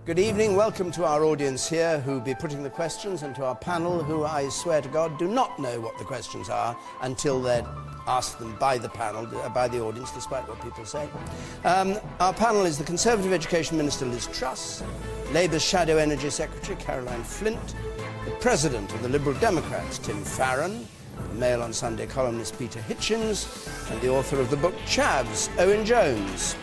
Good evening, welcome to our audience here who will be putting the questions, and to our panel who, I swear to God, do not know what the questions are until they're asked them by the panel, by the audience, despite what people say. Our panel is the Conservative Education Minister Liz Truss, Labour's Shadow Energy Secretary Caroline Flint, the President of the Liberal Democrats Tim Farron, the Mail on Sunday columnist Peter Hitchens, and the author of the book Chavs, Owen Jones.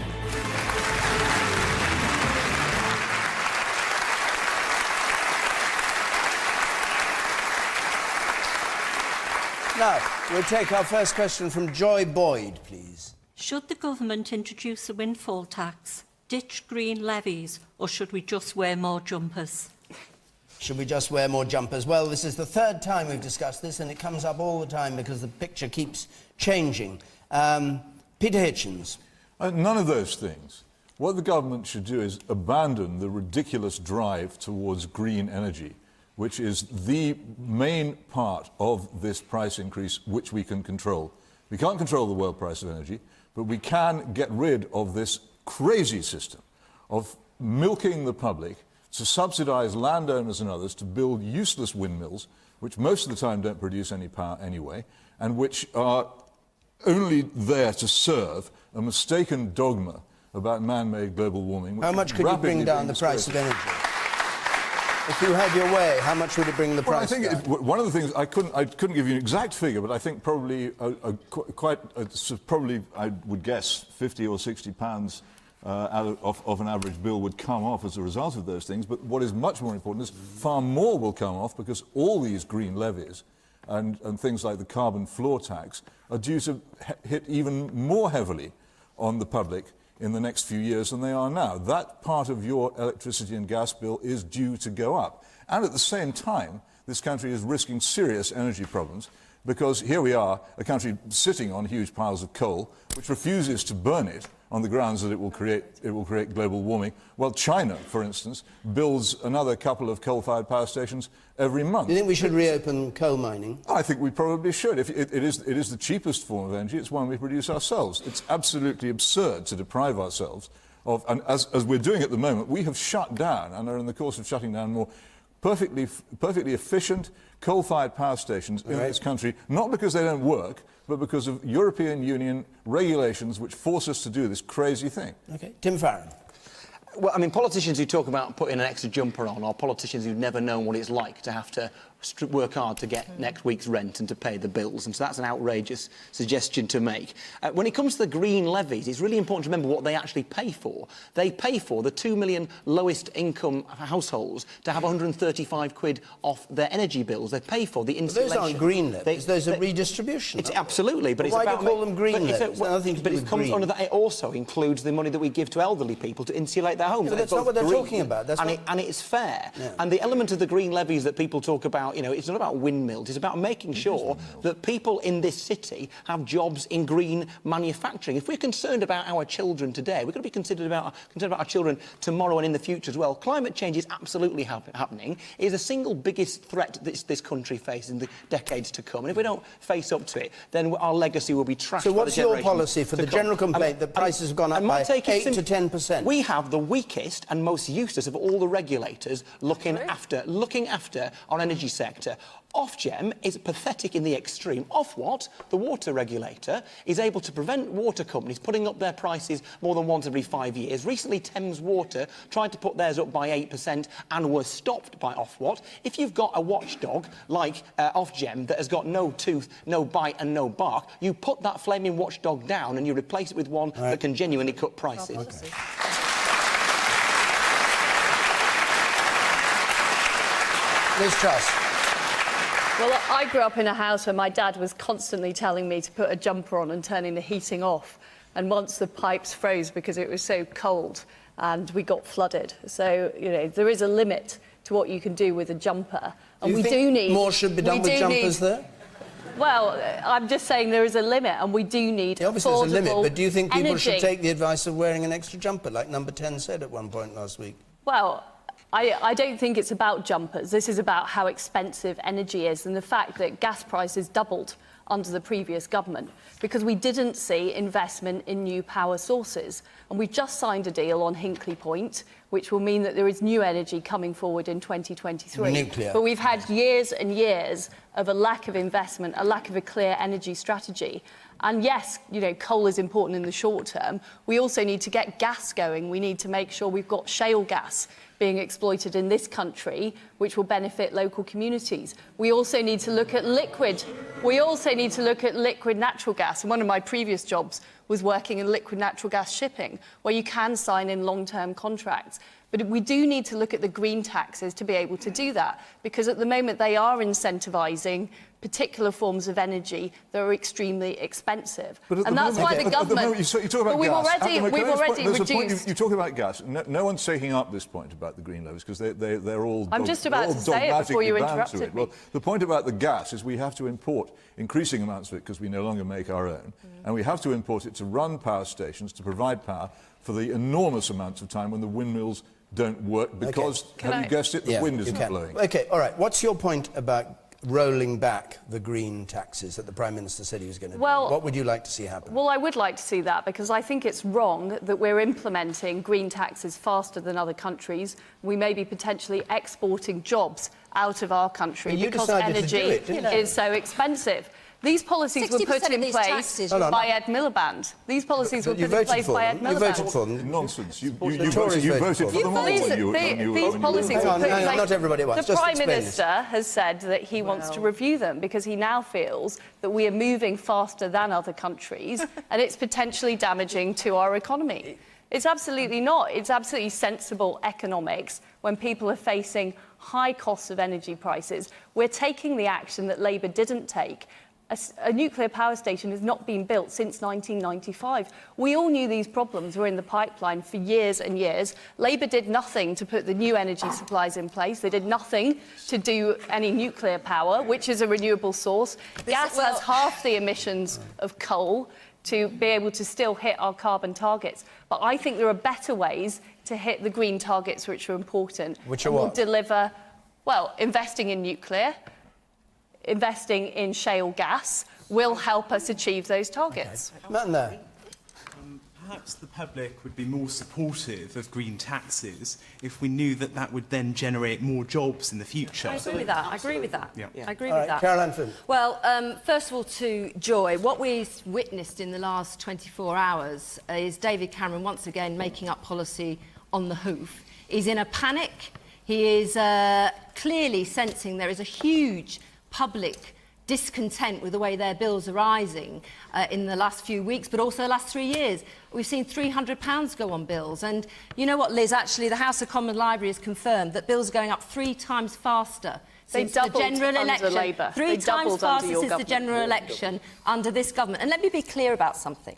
Now, we'll take our first question from Joy Boyd, please. Should the government introduce a windfall tax, ditch green levies, or should we just wear more jumpers? Should we just wear more jumpers? Well, this is the third time we've discussed this, and it comes up all the time because the picture keeps changing. Peter Hitchens. None of those things. What the government should do is abandon the ridiculous drive towards green energy, which is the main part of this price increase which we can control. We can't control the world price of energy, but we can get rid of this crazy system of milking the public to subsidise landowners and others to build useless windmills, which most of the time don't produce any power anyway, and which are only there to serve a mistaken dogma about man-made global warming. How much could you bring down the price of energy? If you had your way, how much would it bring the price down? I think one of the things, I couldn't give you an exact figure, but I think probably probably I would guess 50 or 60 pounds of an average bill would come off as a result of those things. But what is much more important is far more will come off, because all these green levies and things like the carbon floor tax are due to hit even more heavily on the public in the next few years than they are now. That part of your electricity and gas bill is due to go up. And at the same time, this country is risking serious energy problems, because here we are, a country sitting on huge piles of coal, which refuses to burn it on the grounds that it will create global warming, while China, for instance, builds another couple of coal-fired power stations every month. Do you think we should reopen coal mining? I think we probably should. It is the cheapest form of energy. It's one we produce ourselves. It's absolutely absurd to deprive ourselves of, and as we're doing at the moment, we have shut down, and are in the course of shutting down more perfectly efficient coal-fired power stations in this country, not because they don't work, but because of European Union regulations which force us to do this crazy thing. OK. Tim Farron. Well, I mean, politicians who talk about putting an extra jumper on are politicians who've never known what it's like to have to work hard to get next week's rent and to pay the bills, and so that's an outrageous suggestion to make. When it comes to the green levies, it's really important to remember what they actually pay for. They pay for the 2 million lowest income households to have 135 quid off their energy bills. They pay for the insulation. But those aren't green levies, those are redistribution. It's absolutely, but it's why about... do you call them green levies? But it comes under that. It also includes the money that we give to elderly people to insulate their homes. But that's not what they're talking about. And it's fair. Yeah. And the element of the green levies that people talk about, you know, it's not about windmills, it's about making sure that people in this city have jobs in green manufacturing. If we're concerned about our children today, we've got to be concerned about our children tomorrow and in the future as well. Climate change is absolutely happening. It is the single biggest threat that this country faces in the decades to come. And if we don't face up to it, then our legacy will be trashed. So what's your policy for the general complaint that prices have gone up by 8 to 10%? We have the weakest and most useless of all the regulators looking after our energy sector. Ofgem is pathetic in the extreme. Ofwat, the water regulator, is able to prevent water companies putting up their prices more than once every 5 years. Recently, Thames Water tried to put theirs up by 8% and were stopped by Ofwat. If you've got a watchdog like Ofgem that has got no tooth, no bite and no bark, you put that flaming watchdog down and you replace it with one that can genuinely cut prices. Okay. Liz Truss. Well, I grew up in a house where my dad was constantly telling me to put a jumper on and turning the heating off. And once the pipes froze because it was so cold and we got flooded. So, you know, there is a limit to what you can do with a jumper. And we do need... more should be done with jumpers there? Well, I'm just saying there is a limit, and we do need obviously there's a limit, but do you think people energy. should take the advice of wearing an extra jumper, like Number 10 said at one point last week? Well, I don't think it's about jumpers. This is about how expensive energy is, and the fact that gas prices doubled under the previous government, because we didn't see investment in new power sources. And we've just signed a deal on Hinkley Point, which will mean that there is new energy coming forward in 2023. Nuclear. But we've had years and years of a lack of investment, a lack of a clear energy strategy. And yes, you know, coal is important in the short term. We also need to get gas going. We need to make sure we've got shale gas being exploited in this country, which will benefit local communities. We also need to look at liquid. We also need to look at liquid natural gas. And one of my previous jobs was working in liquid natural gas shipping, where you can sign in long-term contracts. But we do need to look at the green taxes to be able to do that, because at the moment they are incentivising particular forms of energy that are extremely expensive. And that's why the government... You talk about we've gas. already reduced... You talk about gas. No one's taking up this point about the green levies because they're all I'm just about to say it before you interrupted me. Well, the point about the gas is we have to import increasing amounts of it because we no longer make our own. And we have to import it to run power stations, to provide power for the enormous amounts of time when the windmills don't work because, have you guessed it, the wind isn't blowing. OK, all right. What's your point about rolling back the green taxes that the Prime Minister said he was going to do? What would you like to see happen? Well, I would like to see that, because I think it's wrong that we're implementing green taxes faster than other countries. We may be potentially exporting jobs out of our country because energy is so expensive. These policies were put in place by Ed Miliband. These policies were put in place by Ed Miliband. You voted for them. Nonsense. You voted for them all. These policies were put in place. Not everybody wants. The Prime Minister has said that he wants to review them because he now feels that we are moving faster than other countries and it's potentially damaging to our economy. It's absolutely not. It's absolutely sensible economics when people are facing high costs of energy prices. We're taking the action that Labour didn't take. A nuclear power station has not been built since 1995. We all knew these problems were in the pipeline for years and years. Labour did nothing to put the new energy supplies in place. They did nothing to do any nuclear power, which is a renewable source. Gas has half the emissions of coal to be able to still hit our carbon targets. But I think there are better ways to hit the green targets, which are important. Which are what? Will deliver, well, investing in nuclear, investing in shale gas will help us achieve those targets. Okay. Perhaps the public would be more supportive of green taxes if we knew that that would then generate more jobs in the future. I agree with that. I agree with that. Yeah. I agree with that. Caroline Flint. Well, first of all, to Joy, what we've witnessed in the last 24 hours is David Cameron once again making up policy on the hoof. He's in a panic. He is clearly sensing there is a huge public discontent with the way their bills are rising in the last few weeks, but also the last 3 years. We've seen £300 go on bills. And you know what, Liz? Actually, the House of Commons Library has confirmed that bills are going up 3 times faster since the general election. Labour. 3 times faster since the general election under this government. And let me be clear about something.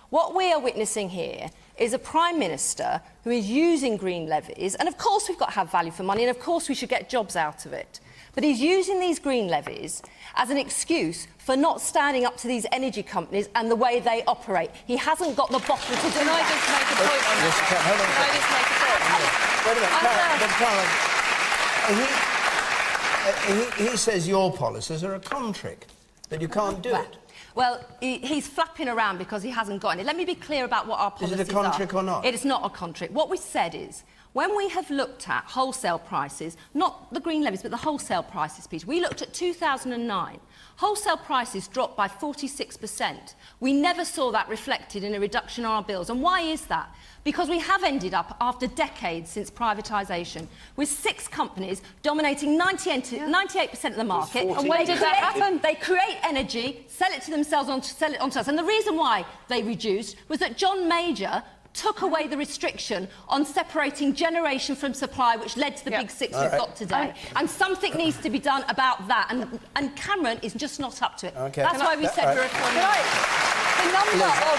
What we are witnessing here is a Prime Minister who is using green levies, and of course we've got to have value for money, and of course we should get jobs out of it. But he's using these green levies as an excuse for not standing up to these energy companies and the way they operate. He hasn't got the bottle to do Can I just make a point on that? Wait a minute, Caroline, he says your policies are a con trick, that you can't do it. Well, he's flapping around because he hasn't got any. Let me be clear about what our policies are. Is it a con trick or not? It is not a con trick. What we said is, when we have looked at wholesale prices, not the green levies, but the wholesale prices piece, we looked at 2009. Wholesale prices dropped by 46%. We never saw that reflected in a reduction on our bills. And why is that? Because we have ended up, after decades since privatisation, with 6 companies dominating 98% of the market. And when did that happen? They create energy, sell it to themselves, sell it on to us. And the reason why they reduced was that John Major took away the restriction on separating generation from supply, which led to the big 6 we've got today. And something needs to be done about that. And Cameron is just not up to it. Okay. That's why we said we're a The number of...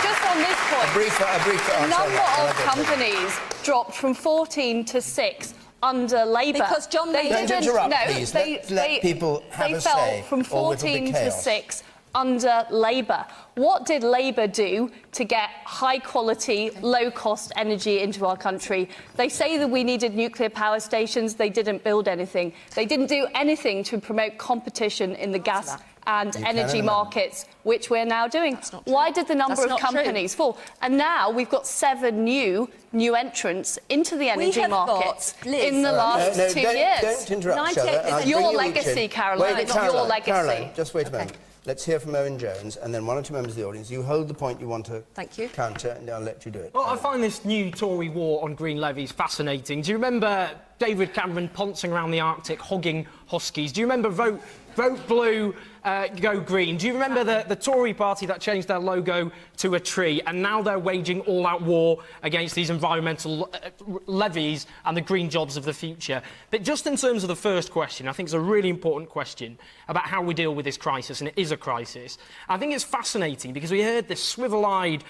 Just on this point, the number of companies dropped from 14 to 6 under Labour. Because John Major... Don't interrupt, please. Let people have a say. They fell from 14 to 6 under Labour. What did Labour do to get high-quality, low-cost energy into our country? They say that we needed nuclear power stations. They didn't build anything. They didn't do anything to promote competition in the gas and You energy can markets, which we're now doing. not true. Why did the number That's of not true. companies fall? And now we've got 7 new entrants into the energy have got, markets Liz. in the last 2 years. Don't interrupt, Shelley. I'll It's bring your you each legacy, in. Caroline, Wait, not your Caroline, legacy. Caroline, just wait a moment. Let's hear from Owen Jones, and then 1 or 2 members of the audience. You hold the point you want to Thank you. counter, and I'll let you do it. Well, I find this new Tory war on green levies fascinating. Do you remember David Cameron poncing around the Arctic, hogging huskies? Do you remember vote blue, go green? Do you remember the Tory party that changed their logo to a tree, and now they're waging all-out war against these environmental levies and the green jobs of the future? But just in terms of the first question, I think it's a really important question about how we deal with this crisis, and it is a crisis. I think it's fascinating because we heard this swivel-eyed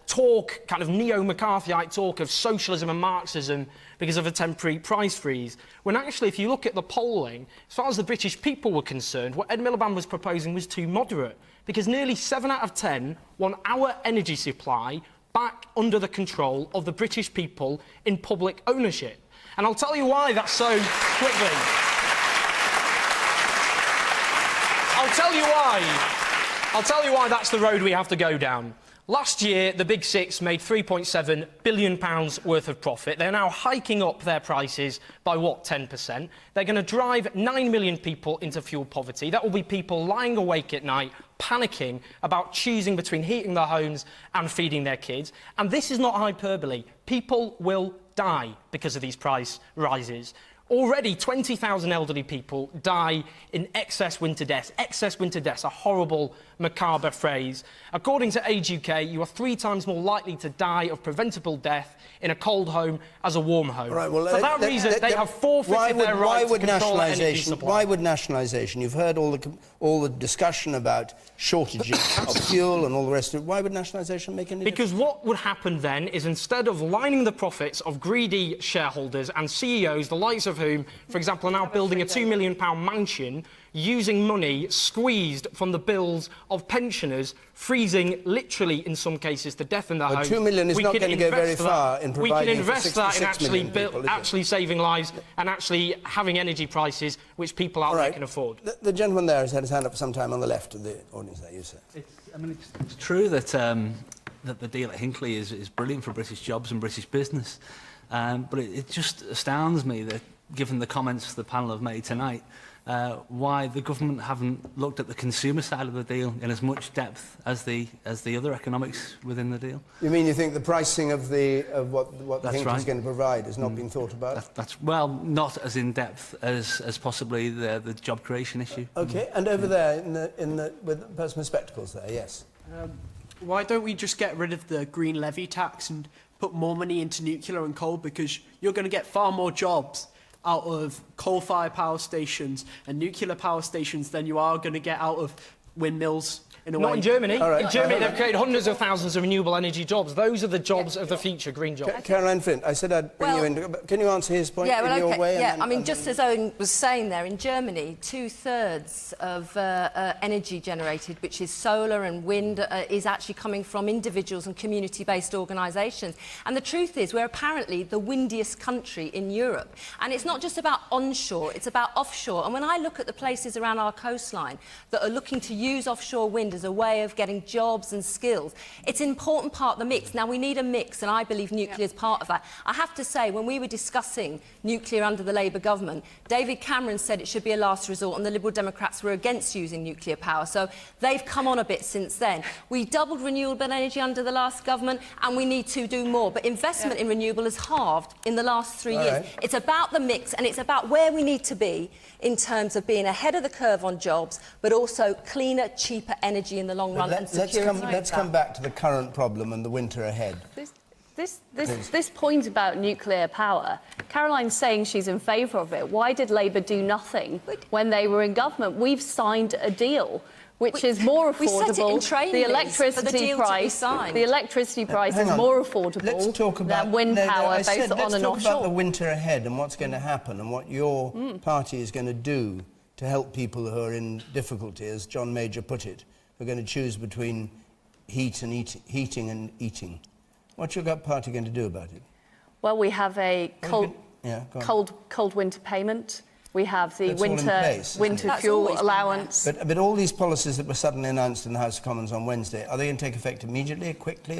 talk, kind of neo-McCarthyite talk of socialism and Marxism because of a temporary price freeze, when actually, if you look at the polling, as far as the British people were concerned, what Ed Miliband was proposing was too moderate, because nearly 7 out of 10 want our energy supply back under the control of the British people in public ownership. And I'll tell you why that's so quickly. I'll tell you why that's the road we have to go down. Last year, the Big Six made £3.7 billion worth of profit. They're now hiking up their prices by, 10%? They're going to drive 9 million people into fuel poverty. That will be people lying awake at night, panicking about choosing between heating their homes and feeding their kids. And this is not hyperbole. People will die because of these price rises. Already, 20,000 elderly people die in excess winter deaths. Excess winter deaths, a horrible, macabre phrase. According to Age UK, you are 3 times more likely to die of preventable death in a cold home as a warm home. Right, well, For that reason, they have forfeited their right to control their energy supply. Why would nationalisation? You've heard all the discussion about shortages of fuel and all the rest of it. Why would nationalisation make any difference? Because what would happen then is, instead of lining the profits of greedy shareholders and CEOs, the likes of whom, for example, are now building a £2 million mansion using money squeezed from the bills of pensioners, freezing, literally, in some cases, to death in their homes. 2 million is not going to go very far in providing. We can invest that in 66 million people, actually saving lives and actually having energy prices which people out there can afford. The gentleman there has had his hand up for some time on the left of the audience there, you sir. It's true that that the deal at Hinckley is brilliant for British jobs and British business, but it just astounds me that, given the comments the panel have made tonight, why the government haven't looked at the consumer side of the deal in as much depth as the other economics within the deal. You mean you think the pricing of what the Hinckley is going to provide has not been thought about? That's well, not as in depth as possibly the job creation issue. Okay, and over there with the person with spectacles there, yes. Why don't we just get rid of the green levy tax and put more money into nuclear and coal, because you're going to get far more jobs out of coal-fired power stations and nuclear power stations than you are going to get out of windmills. Not in Germany. Right. In Germany, they've created hundreds of thousands of renewable energy jobs. Those are the jobs of the future, green jobs. Caroline Flint, I said I'd bring you in. Can you answer his point in your way? Yeah, I mean, just as Owen was saying there, in Germany, 2/3 of energy generated, which is solar and wind, is actually coming from individuals and community-based organisations. And the truth is, we're apparently the windiest country in Europe. And it's not just about onshore, it's about offshore. And when I look at the places around our coastline that are looking to use offshore wind as a way of getting jobs and skills, it's an important part of the mix. Now, we need a mix, and I believe nuclear is part of that. I have to say, when we were discussing nuclear under the Labour government, David Cameron said it should be a last resort, and the Liberal Democrats were against using nuclear power. So they've come on a bit since then. We doubled renewable energy under the last government, and we need to do more. But investment in renewable has halved in the last 3 years. Right. It's about the mix, and it's about where we need to be in terms of being ahead of the curve on jobs, but also cleaner, cheaper energy in the long run. Let's come back to the current problem and the winter ahead. This point about nuclear power, Caroline's saying she's in favour of it. Why did Labour do nothing when they were in government? We've signed a deal which is more affordable. We set it in train the lists for the electricity deal to be price, signed. The electricity price is more affordable than wind power, both on and Let's talk offshore. about the winter ahead and what's going to happen and what your party is going to do to help people who are in difficulty, as John Major put it, who are going to choose between heating and eating. What's your party going to do about it? Well, we have a cold Yeah, winter payment. We have the That's all in place, isn't winter it? That's fuel always been allowance. But all these policies that were suddenly announced in the House of Commons on Wednesday, are they going to take effect immediately, quickly?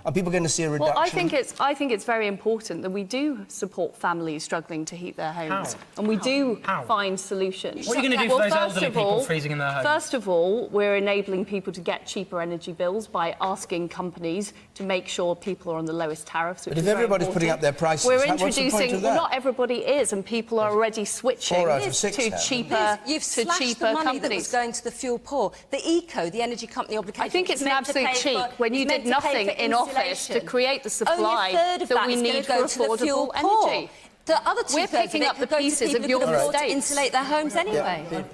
Are people going to see a reduction? Well, I think it's very important that we do support families struggling to heat their homes. How? And we do How? find solutions. What are you going to do for Well, those first elderly of people all- freezing in their homes? First of all, we're enabling people to get cheaper energy bills by asking companies to make sure people are on the lowest tariffs. But if everybody's putting up their prices, we're what's the point introducing. of that? Well, not everybody is, and people are already switching 4 out of 6 to have. cheaper. You've to slashed cheaper the money companies. that was going to the fuel poor. The ECO, the energy company obligation. I think it's an meant to absolute pay cheek for- when you it's did meant to pay nothing for in office to insulation. create the supply Only a third of that that we is going need to go for to the affordable fuel poor. energy. The other We're two-thirds picking of it up the could go to pieces people of who your could afford to mistakes. insulate their homes anyway.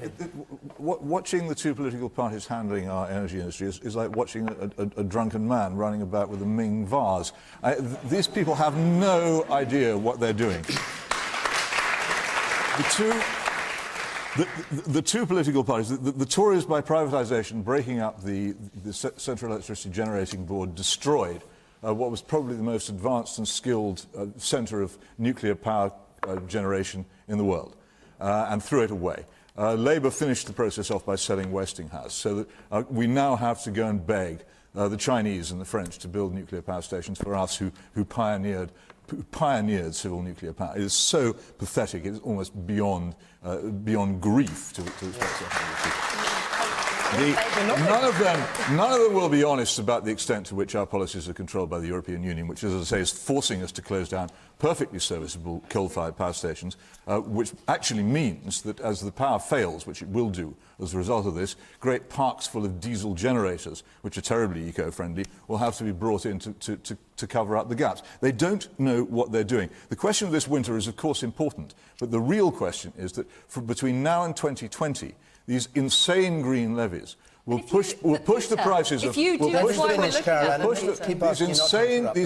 Watching the two political parties handling our energy industry is like watching a drunken man running about with a Ming vase. These people have no idea what they're doing. The two political parties, the Tories by privatisation, breaking up the Central Electricity Generating Board, destroyed what was probably the most advanced and skilled centre of nuclear power generation in the world, and threw it away. Labour finished the process off by selling Westinghouse, so that we now have to go and beg the Chinese and the French to build nuclear power stations for us who pioneered civil nuclear power. It is so pathetic, it is almost beyond grief to express. None of them will be honest about the extent to which our policies are controlled by the European Union, which, as I say, is forcing us to close down perfectly serviceable coal-fired power stations, which actually means that as the power fails, which it will do as a result of this, great parks full of diesel generators, which are terribly eco-friendly, will have to be brought in to cover up the gaps. They don't know what they're doing. The question of this winter is, of course, important, but the real question is that between now and 2020, these insane green levies will push the prices of these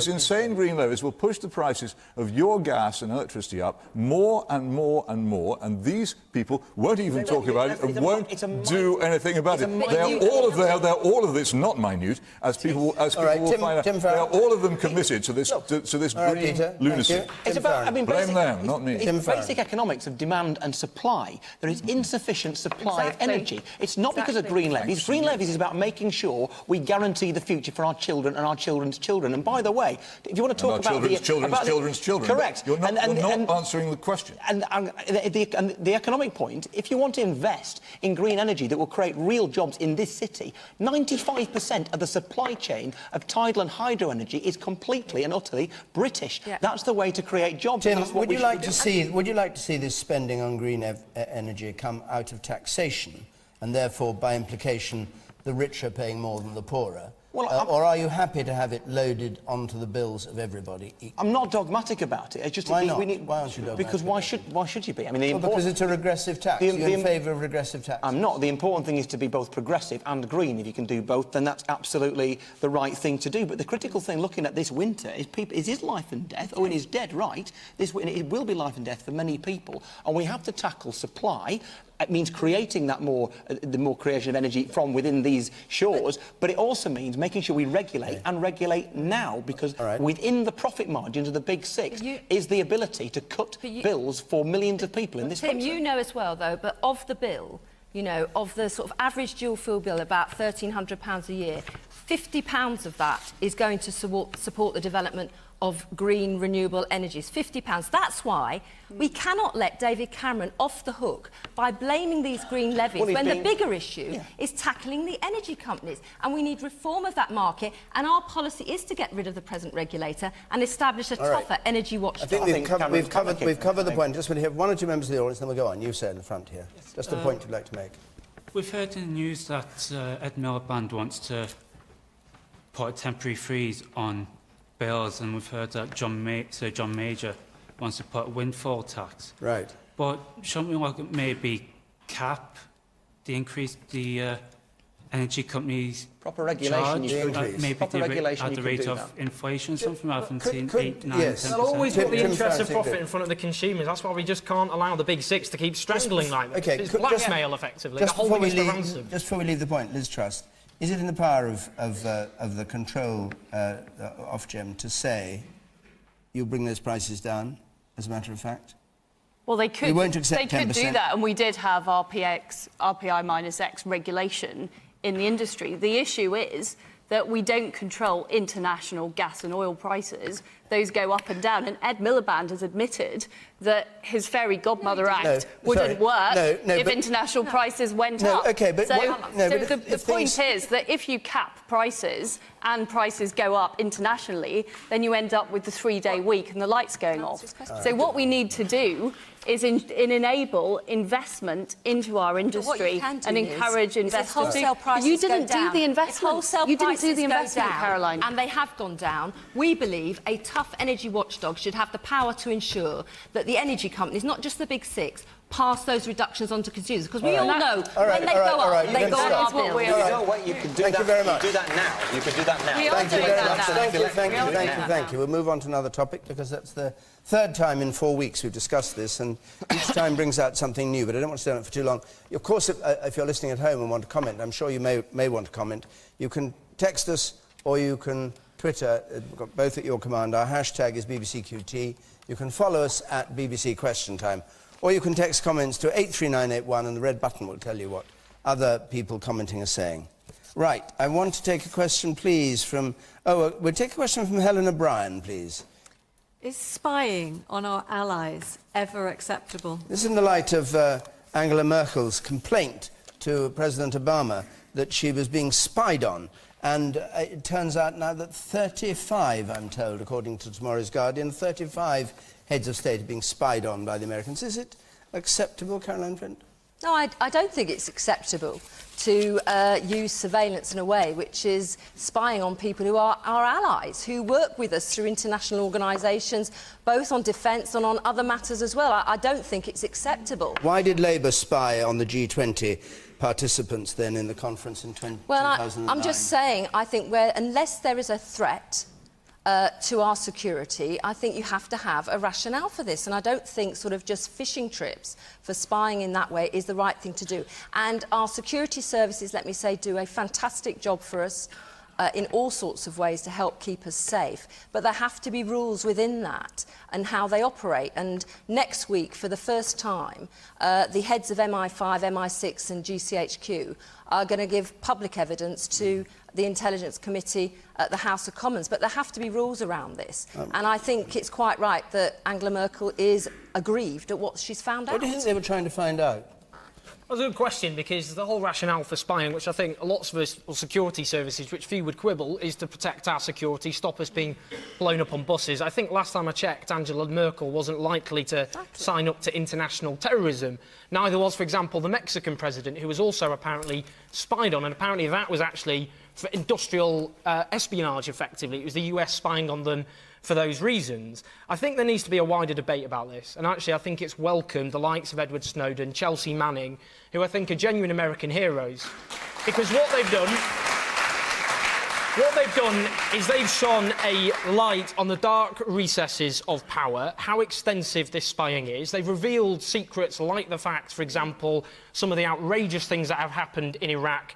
insane green levies will push the prices of your gas and electricity up more and more and more, and these people won't even talk about it and won't do anything about it. They're all of this not minute, as people will find out. They are all of them committed to this green lunacy. It's about, blame them, not me. It's basic economics of demand and supply. There is insufficient supply of energy. It's not because of green levies. Green levies is about making sure we guarantee the future for our children and our children's children. And by the way, if you want to talk about children's children, correct. You're not answering the question. And the economic point, if you want to invest in green energy that will create real jobs in this city, 95% of the supply chain of tidal and hydro energy is completely and utterly British. Yeah. That's the way to create jobs. Tim, would you like to see this spending on green energy come out of taxation, and therefore, by implication, the richer paying more than the poorer? Well, or are you happy to have it loaded onto the bills of everybody equally? I'm not dogmatic about it. It's just why not? Why aren't you dogmatic? Because why should you be? I mean, because it's a regressive tax. You're in favour of regressive tax. I'm not. The important thing is to be both progressive and green. If you can do both, then that's absolutely the right thing to do. But the critical thing, looking at this winter, is life and death. Owen is dead right. It will be life and death for many people, and we have to tackle supply. It means creating the more creation of energy from within these shores, but it also means making sure we regulate and regulate now, because within the profit margins of the big six is the ability to cut bills for millions of people in this country. Tim, you know as well, though, but of the bill, you know, of the sort of average dual fuel bill, about £1,300 a year, £50 of that is going to support the development of green renewable energies. £50. That's why we cannot let David Cameron off the hook by blaming these green levies when the bigger issue is tackling the energy companies. And we need reform of that market, and our policy is to get rid of the present regulator and establish a tougher energy watchdog. I think we've covered the point. Just want to hear one or two members of the audience, then we'll go on. You say in the front here. Just a point you'd like to make. We've heard in the news that Ed Miliband wants to put a temporary freeze on bills, and we've heard that Sir John Major wants to put a windfall tax. Right. But shouldn't we look at maybe cap the increase the energy companies proper regulation charge, maybe proper regulation at the rate of inflation, something rather than 8, 9, yes. 10%. They'll always put the interest of profit in front of the consumers. That's why we just can't allow the big six to keep strangling like this. Okay, it's blackmail, effectively. Just before we leave the point, Liz Truss, is it in the power of the control Ofgem to say you'll bring those prices down, as a matter of fact? Well, they could. We won't accept They could 10%. do that, and we did have RPI-X regulation in the industry. The issue is that we don't control international gas and oil prices. Those go up and down, and Ed Miliband has admitted that his Fairy Godmother Act wouldn't work if international prices went up. Okay, but the point is that if you cap prices and prices go up internationally, then you end up with the 3-day week and the lights going off. So what we need to do is enable investment into our industry and encourage investors. You didn't do the investment. You didn't do the investment, Caroline. And they have gone down. We believe a tough energy watchdog should have the power to ensure that the energy companies, not just the big six, pass those reductions on to consumers. Because we all know when they go up, they go on our bill. You know what? You can do that. Thank you very much. Do that now. You can do that now. We are doing that now. Thank you. We'll move on to another topic, because that's the third time in 4 weeks we've discussed this, and each time brings out something new, but I don't want to stay on it for too long. Of course, if you're listening at home and want to comment, I'm sure you may want to comment, you can text us or you can Twitter, we've got both at your command. Our hashtag is BBCQT. You can follow us at BBC Question Time, or you can text comments to 83981 and the red button will tell you what other people commenting are saying. Right, I want to take a question, please, from... we'll take a question from Helen O'Brien, please. Is spying on our allies ever acceptable? This is in the light of Angela Merkel's complaint to President Obama that she was being spied on. And it turns out now that 35, I'm told, according to tomorrow's Guardian, 35 heads of state are being spied on by the Americans. Is it acceptable, Caroline Flint? No, I don't think it's acceptable to use surveillance in a way which is spying on people who are our allies, who work with us through international organisations, both on defence and on other matters as well. I don't think it's acceptable. Why did Labour spy on the G20 participants then in the conference in 2009? Well, I'm just saying, I think unless there is a threat to our security, I think you have to have a rationale for this. And I don't think sort of just fishing trips for spying in that way is the right thing to do. And our security services, let me say, do a fantastic job for us in all sorts of ways to help keep us safe. But there have to be rules within that and how they operate. And next week, for the first time, the heads of MI5, MI6 and GCHQ are going to give public evidence to the Intelligence Committee at the House of Commons. But there have to be rules around this. And I think it's quite right that Angela Merkel is aggrieved at what she's found out. What do you think they were trying to find out? That's a good question, because the whole rationale for spying, which I think lots of us, or security services, which few would quibble, is to protect our security, stop us being blown up on buses. I think last time I checked, Angela Merkel wasn't likely to sign up to international terrorism. Neither was, for example, the Mexican president, who was also apparently spied on, and apparently that was actually for industrial espionage, effectively. It was the US spying on them for those reasons. I think there needs to be a wider debate about this, and actually I think it's welcome the likes of Edward Snowden, Chelsea Manning, who I think are genuine American heroes, because what they've done is they've shone a light on the dark recesses of power, how extensive this spying is. They've revealed secrets like the fact, for example, some of the outrageous things that have happened in Iraq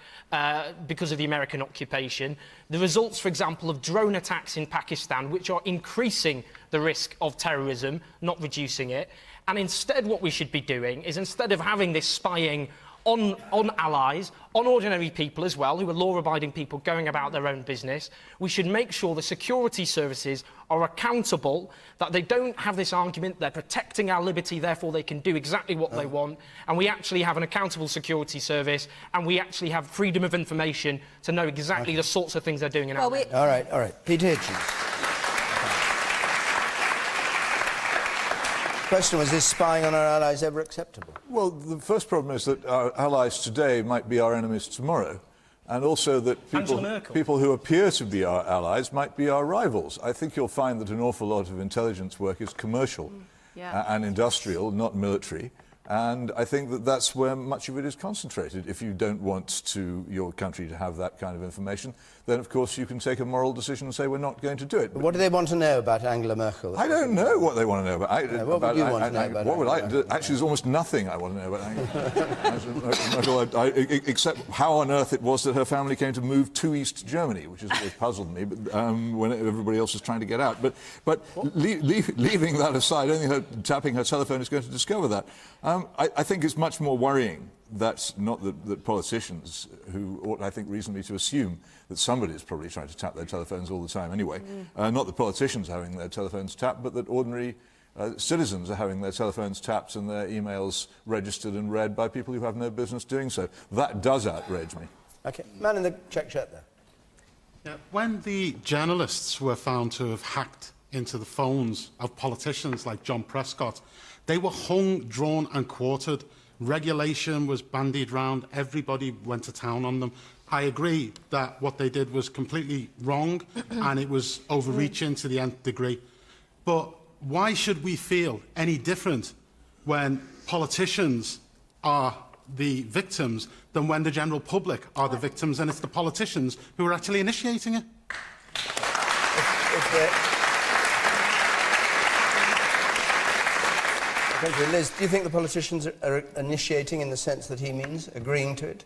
because of the American occupation. The results, for example, of drone attacks in Pakistan, which are increasing the risk of terrorism, not reducing it. And instead, what we should be doing is, instead of having this spying on allies, on ordinary people as well, who are law-abiding people going about their own business, we should make sure the security services are accountable, that they don't have this argument, they're protecting our liberty, therefore they can do exactly what they want, and we actually have an accountable security service, and we actually have freedom of information to know exactly the sorts of things they're doing in our name. All right. Peter Hitchens. The question was, is spying on our allies ever acceptable? Well, the first problem is that our allies today might be our enemies tomorrow, and also that people who appear to be our allies might be our rivals. I think you'll find that an awful lot of intelligence work is commercial and industrial, not military, And I think that that's where much of it is concentrated. If you don't want your country to have that kind of information, then of course you can take a moral decision and say we're not going to do it. But what do they want to know about Angela Merkel? I don't know what they want to know about. What would you want to know about Angela? Actually, there's almost nothing I want to know about Angela Merkel, except how on earth it was that her family came to move to East Germany, which has always puzzled me, but, when everybody else was trying to get out. But leaving that aside, only her tapping her telephone is going to discover that. I think it's much more worrying that politicians, who ought, I think, reasonably to assume that somebody is probably trying to tap their telephones all the time anyway, not that politicians are having their telephones tapped, but that ordinary citizens are having their telephones tapped and their emails registered and read by people who have no business doing so. That does outrage me. OK. Man in the check shirt there. Yeah, when the journalists were found to have hacked into the phones of politicians like John Prescott, they were hung, drawn and quartered. Regulation was bandied round. Everybody went to town on them. I agree that what they did was completely wrong and it was overreaching to the nth degree. But why should we feel any different when politicians are the victims than when the general public are the victims and it's the politicians who are actually initiating it? Liz, do you think the politicians are initiating in the sense that he means, agreeing to it?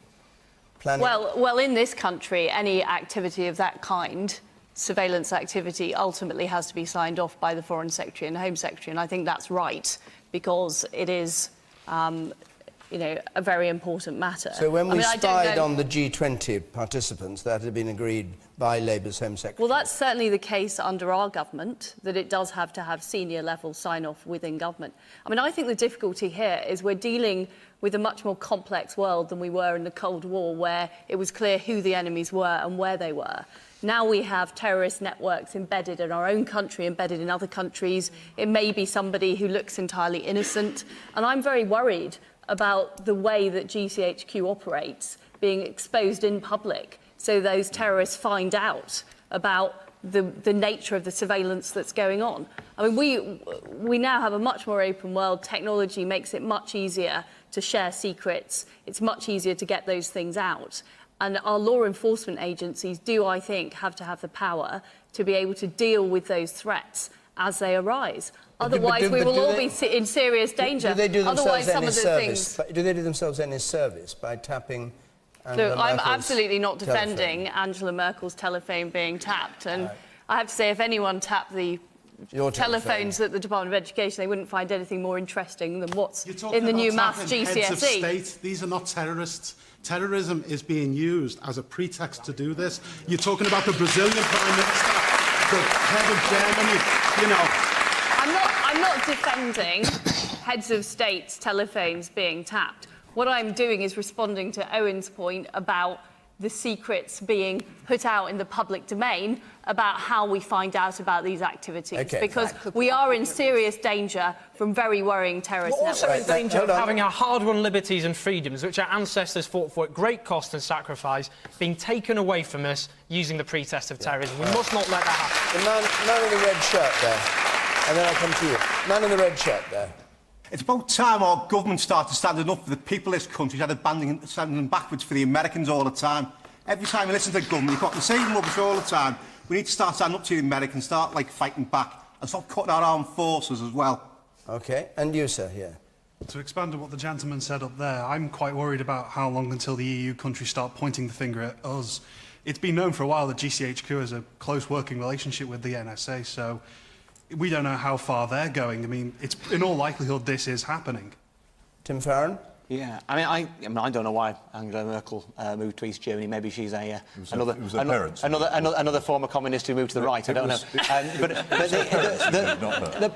Planning? Well, in this country, any activity of that kind, surveillance activity, ultimately has to be signed off by the Foreign Secretary and the Home Secretary, and I think that's right, because it is, a very important matter. So when we spied on the G20 participants, that had been agreed by Labour's Home Secretary? Well, that's certainly the case under our government, that it does have to have senior-level sign-off within government. I mean, I think the difficulty here is we're dealing with a much more complex world than we were in the Cold War, where it was clear who the enemies were and where they were. Now we have terrorist networks embedded in our own country, embedded in other countries. It may be somebody who looks entirely innocent. And I'm very worried about the way that GCHQ operates being exposed in public, so those terrorists find out about the nature of the surveillance that's going on. I mean, we now have a much more open world. Technology makes it much easier to share secrets. It's much easier to get those things out. And our law enforcement agencies do, I think, have to have the power to be able to deal with those threats as they arise. Otherwise, we will all be in serious danger. Do they do themselves any service? Do they do themselves any service by tapping Look, I'm absolutely not defending Angela Merkel's telephone being tapped. And I have to say, if anyone tapped the telephones at the Department of Education, they wouldn't find anything more interesting than what's in the new maths GCSE. Heads of state. These are not terrorists. Terrorism is being used as a pretext to do this. You're talking about the Brazilian Prime Minister, the head of Germany, you know. I'm not defending heads of state's telephones being tapped. What I'm doing is responding to Owen's point about the secrets being put out in the public domain about how we find out about these activities. Because we are in serious danger from very worrying terrorist networks. We're also in danger of having our hard-won liberties and freedoms, which our ancestors fought for at great cost and sacrifice, being taken away from us using the pretext of terrorism. We must not let that happen. The man in the red shirt there. And then I'll come to you. Man in the red shirt there. It's about time our government started standing up for the people of this country instead of standing backwards for the Americans all the time. Every time you listen to the government, you've got the same rubbish all the time. We need to start standing up to the Americans, start, fighting back and stop cutting our armed forces as well. OK. And you, sir, here. To expand on what the gentleman said up there, I'm quite worried about how long until the EU countries start pointing the finger at us. It's been known for a while that GCHQ has a close working relationship with the NSA, so we don't know how far they're going. I mean, it's in all likelihood this is happening. Tim Farron? Yeah, I don't know why Angela Merkel moved to East Germany. Maybe she's another former communist who moved to the right. I don't know.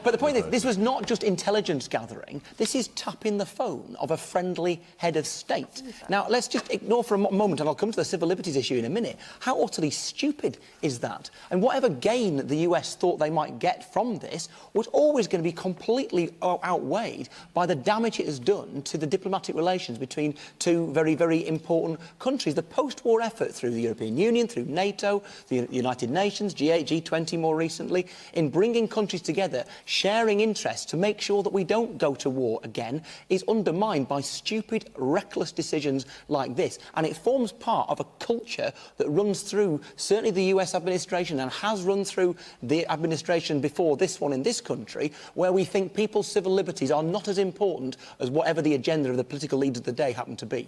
But the point is, this was not just intelligence gathering. This is tapping the phone of a friendly head of state. Now, let's just ignore for a moment, and I'll come to the civil liberties issue in a minute, how utterly stupid is that? And whatever gain the US thought they might get from this was always going to be completely outweighed by the damage it has done to the diplomatic diplomatic relations between two very, very important countries. The post-war effort through the European Union, through NATO, the United Nations, G8, G20 more recently, in bringing countries together, sharing interests to make sure that we don't go to war again, is undermined by stupid, reckless decisions like this. And it forms part of a culture that runs through certainly the US administration and has run through the administration before this one in this country, where we think people's civil liberties are not as important as whatever the agenda of the political leaders of the day happen to be.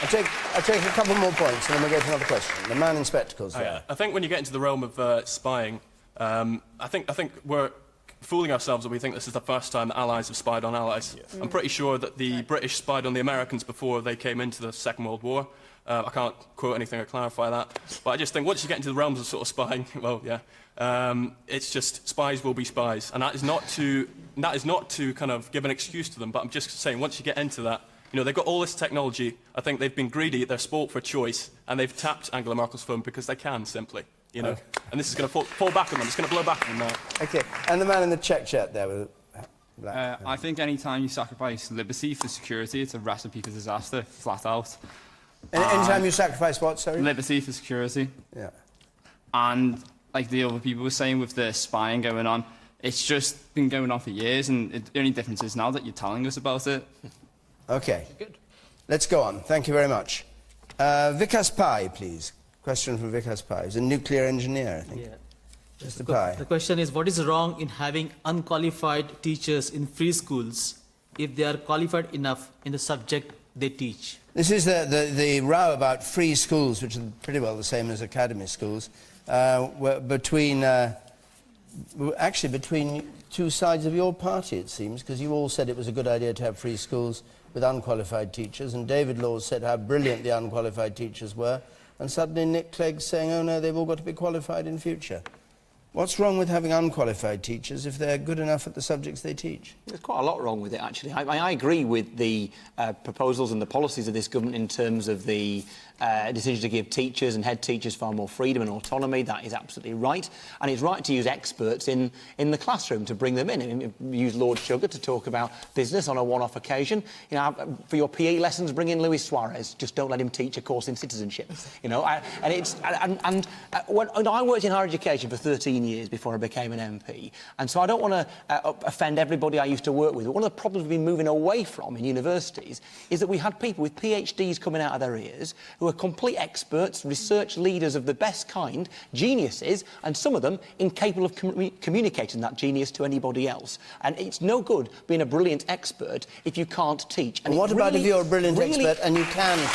Okay. I'll take a couple more points and then we'll go to another question. The man in spectacles there. Yeah. I think when you get into the realm of spying, I think we're fooling ourselves that we think this is the first time that allies have spied on allies. Yes. I'm pretty sure that the British spied on the Americans before they came into the Second World War. I can't quote anything or clarify that, but I just think once you get into the realms of sort of spying, well, yeah, it's just spies will be spies, and that is not to kind of give an excuse to them, but I'm just saying once you get into that, you know, they've got all this technology. I think they've been greedy, they're spoilt for choice, and they've tapped Angela Merkel's phone because they can, simply, you know. And this is going to fall back on them. It's going to blow back on them now. Okay, and the man in the check shirt there with black. I think any time you sacrifice liberty for security, it's a recipe for disaster, flat out. Anytime you sacrifice what, sorry? Liberty for security. Yeah. And like the other people were saying with the spying going on, it's just been going on for years, and the only difference is now that you're telling us about it. Okay. Good. Let's go on. Thank you very much. Vikas Pai, please. Question from Vikas Pai. He's a nuclear engineer, I think. Yeah. Mr. Pai. The question is, what is wrong in having unqualified teachers in free schools if they are qualified enough in the subject they teach? This is the row about free schools, which are pretty well the same as academy schools, between two sides of your party, it seems, because you all said it was a good idea to have free schools with unqualified teachers, and David Laws said how brilliant the unqualified teachers were, and suddenly Nick Clegg's saying, oh no, they've all got to be qualified in future. What's wrong with having unqualified teachers if they're good enough at the subjects they teach? There's quite a lot wrong with it, actually. I agree with the proposals and the policies of this government in terms of the decision to give teachers and head teachers far more freedom and autonomy. That is absolutely right. And it's right to use experts in the classroom to bring them in. I mean, use Lord Sugar to talk about business on a one-off occasion. You know, for your PE lessons, bring in Luis Suarez. Just don't let him teach a course in citizenship. You know, when I worked in higher education for 13 years before I became an MP, and so I don't want to offend everybody I used to work with. But one of the problems we've been moving away from in universities is that we had people with PhDs coming out of their ears who are complete experts, research leaders of the best kind, geniuses, and some of them incapable of communicating that genius to anybody else. And it's no good being a brilliant expert if you can't teach. And what about if you're a brilliant expert and you can teach?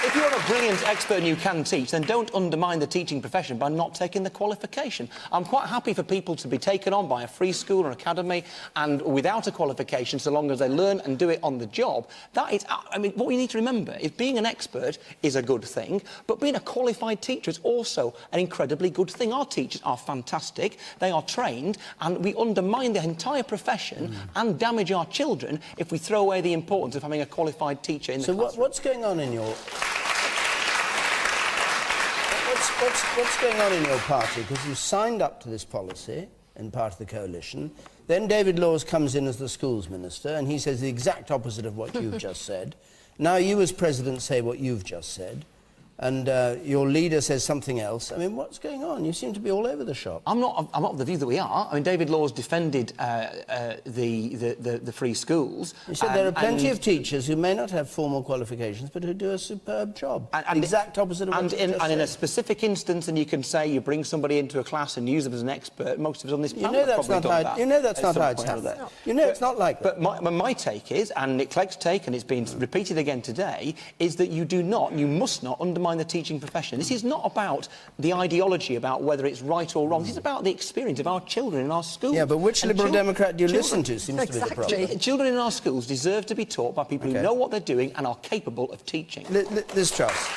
If you're a brilliant expert and you can teach, then don't undermine the teaching profession by not taking the qualification. I'm quite happy for people to be taken on by a free school or academy and without a qualification, so long as they learn and do it on the job. That is, I mean, what we need to remember is being an expert is a good thing, but being a qualified teacher is also an incredibly good thing. Our teachers are fantastic, they are trained, and we undermine the entire profession and damage our children if we throw away the importance of having a qualified teacher in the classroom. So what's going on in your... What's going on in your party? Because you signed up to this policy in part of the coalition. Then David Laws comes in as the schools minister and he says the exact opposite of what you've just said. Now you as president say what you've just said. And your leader says something else. I mean, what's going on? You seem to be all over the shop. I'm not of the view that we are. I mean, David Laws defended the free schools. He said there are plenty of teachers who may not have formal qualifications, but who do a superb job. The exact opposite of what you just said. And in a specific instance, and you can say you bring somebody into a class and use them as an expert. Most of us on this panel have probably done that. You know that's not how it's held. You know it's not like that. But my take is, and Nick Clegg's take, and it's been repeated again today, is that you must not undermine the teaching profession. This is not about the ideology about whether it's right or wrong. This is about the experience of our children in our schools. Yeah, but which Liberal Democrat do you listen to seems to be the problem. Children in our schools deserve to be taught by people who know what they're doing and are capable of teaching. Liz Truss.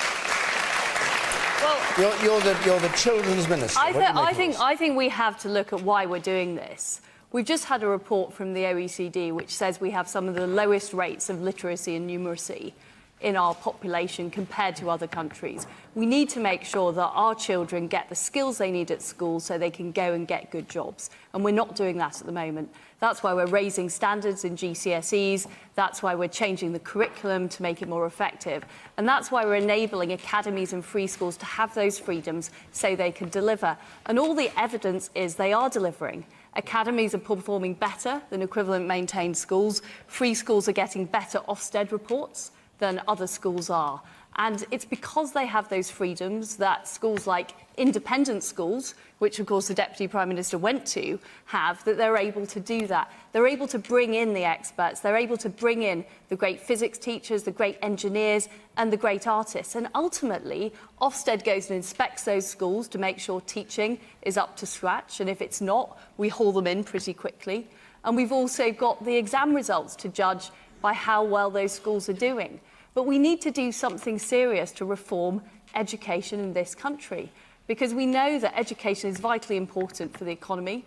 Well, you're the children's minister. I think we have to look at why we're doing this. We've just had a report from the OECD which says we have some of the lowest rates of literacy and numeracy in our population compared to other countries. We need to make sure that our children get the skills they need at school so they can go and get good jobs. And we're not doing that at the moment. That's why we're raising standards in GCSEs. That's why we're changing the curriculum to make it more effective. And that's why we're enabling academies and free schools to have those freedoms so they can deliver. And all the evidence is they are delivering. Academies are performing better than equivalent maintained schools. Free schools are getting better Ofsted reports than other schools are. And it's because they have those freedoms that schools like independent schools, which of course the Deputy Prime Minister went to, have, that they're able to do that. They're able to bring in the experts, they're able to bring in the great physics teachers, the great engineers and the great artists. And ultimately, Ofsted goes and inspects those schools to make sure teaching is up to scratch. And if it's not, we haul them in pretty quickly. And we've also got the exam results to judge by how well those schools are doing. But we need to do something serious to reform education in this country, because we know that education is vitally important for the economy,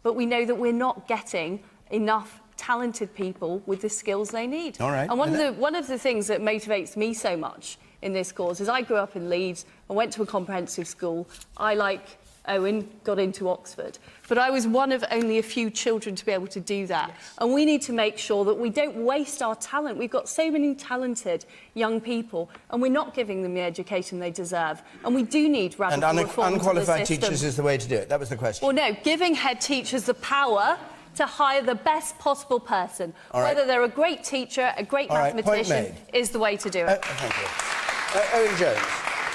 but we know that we're not getting enough talented people with the skills they need. All right. And one of the things that motivates me so much in this cause is I grew up in Leeds and went to a comprehensive school. I, like Owen, got into Oxford. But I was one of only a few children to be able to do that. Yes. And we need to make sure that we don't waste our talent. We've got so many talented young people, and we're not giving them the education they deserve. And we do need radical reform. And unqualified teachers is the way to do it. That was the question. Well, no, giving head teachers the power to hire the best possible person. All right. Whether they're a great teacher, a great mathematician, is the way to do it. Thank you. Owen Jones.